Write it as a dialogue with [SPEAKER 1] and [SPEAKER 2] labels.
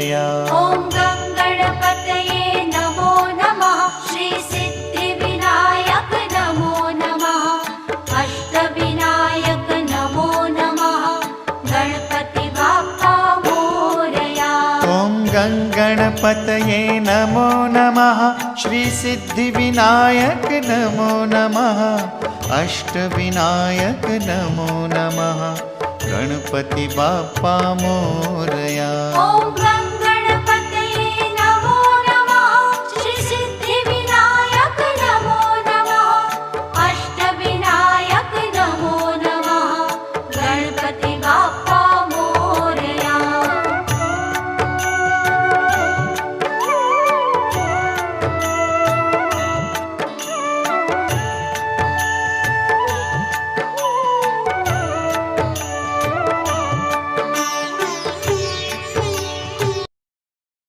[SPEAKER 1] मोरया।
[SPEAKER 2] ॐ गणपतये नमो नमः। श्री सिद्धिविनायक नमो नमः। अष्टविनायक नमो नमः। गणपति बाप्पा मोरया।
[SPEAKER 1] ॐ गणपतये नमो नमः। श्री सिद्धिविनायक नमो नमः। अष्टविनायक नमो नमः। गणपति बाप्पा मोरया।
[SPEAKER 2] ॐ